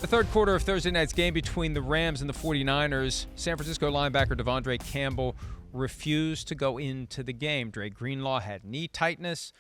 The third quarter of Thursday night's game between the Rams and the 49ers, San Francisco linebacker De'Vondre Campbell refused to go into the game. Dre Greenlaw had knee tightness.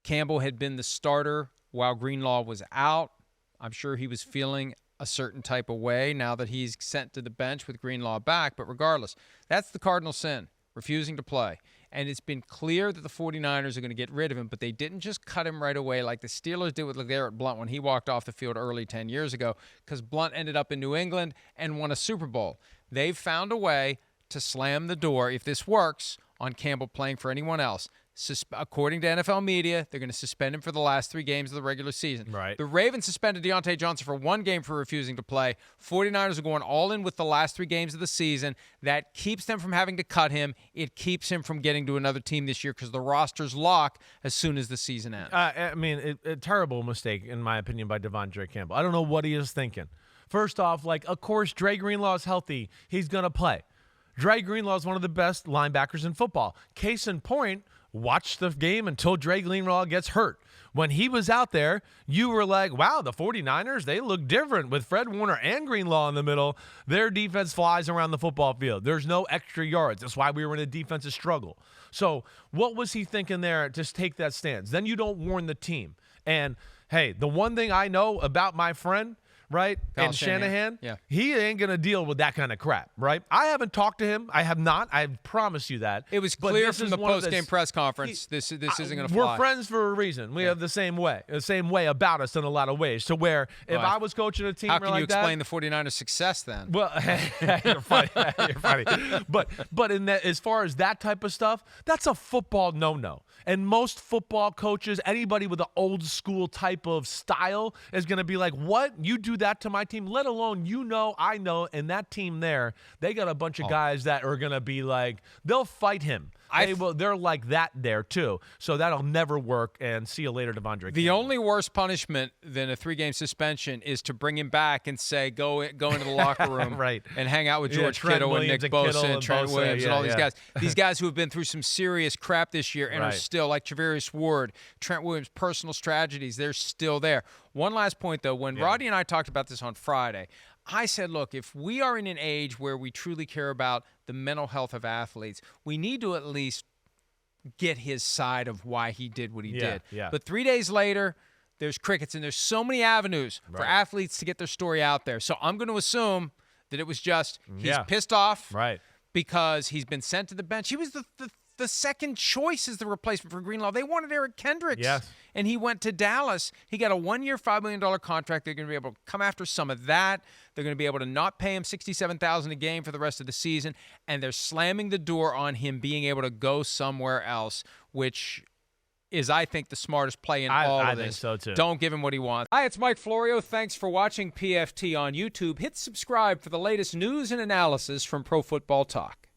Campbell had been the starter while Greenlaw was out. I'm sure he was feeling a certain type of way now that he's sent to the bench with Greenlaw back. But regardless, that's the cardinal sin, refusing to play. And it's been clear that the 49ers are going to get rid of him, but they didn't just cut him right away like the Steelers did with LeGarrette Blount when he walked off the field early 10 years ago, because Blount ended up in New England and won a Super Bowl. They've found a way to slam the door, if this works, on Campbell playing for anyone else. According to NFL media, they're going to suspend him for the last 3 games of the regular season. Right. The Ravens suspended Deontay Johnson for 1 game for refusing to play. 49ers are going all in with the last 3 games of the season. That keeps them from having to cut him. It keeps him from getting to another team this year because the roster's lock as soon as the season ends. A terrible mistake, in my opinion, by De'Vondre Campbell. I don't know what he is thinking. First off, of course, Dre Greenlaw is healthy. He's going to play. Dre Greenlaw is one of the best linebackers in football. Case in point, watch the game until Dre Greenlaw gets hurt. When he was out there, you were like, wow, the 49ers, they look different with Fred Warner and Greenlaw in the middle. Their defense flies around the football field. There's no extra yards. That's why we were in a defensive struggle. So what was he thinking there to take that stance? Then you don't warn the team. And, hey, the one thing I know about my friend, right, and Shanahan, he ain't going to deal with that kind of crap, right? I haven't talked to him. I have not. I promise you that. It was clear from the post-game press conference this isn't going to fly. We're friends for a reason. We have the same way about us in a lot of ways. So where if I was coaching a team how like that. How can you explain the 49ers' success then? Well, you're funny. You're funny. But in that, as far as that type of stuff, that's a football no-no. And most football coaches, anybody with an old school type of style is going to be like, what? You do that to my team? Let alone, I know, and that team there, they got a bunch of guys that are going to be like, they'll fight him. They're like that there too. So that'll never work. And see you later, De'Vondre. The only worse punishment than a 3-game suspension is to bring him back and say, go into the locker room right. and hang out with George Kittle and Nick Bosa and Trent Williams and all these guys. These guys who have been through some serious crap this year and are still, like Travarius Ward, Trent Williams, personal tragedies, they're still there. One last point, though. When Roddy and I talked about this on Friday, I said, look, if we are in an age where we truly care about the mental health of athletes, we need to at least get his side of why he did what he did. Yeah. But 3 days later, there's crickets, and there's so many avenues for athletes to get their story out there. So I'm going to assume that it was just he's pissed off because he's been sent to the bench. He was the second choice as the replacement for Greenlaw. They wanted Eric Kendricks, and he went to Dallas. He got a 1-year, $5 million contract. They're going to be able to come after some of that. They're going to be able to not pay him $67,000 a game for the rest of the season, and they're slamming the door on him being able to go somewhere else, which is, I think, the smartest play in all of this. I think so, too. Don't give him what he wants. Hi, it's Mike Florio. Thanks for watching PFT on YouTube. Hit subscribe for the latest news and analysis from Pro Football Talk.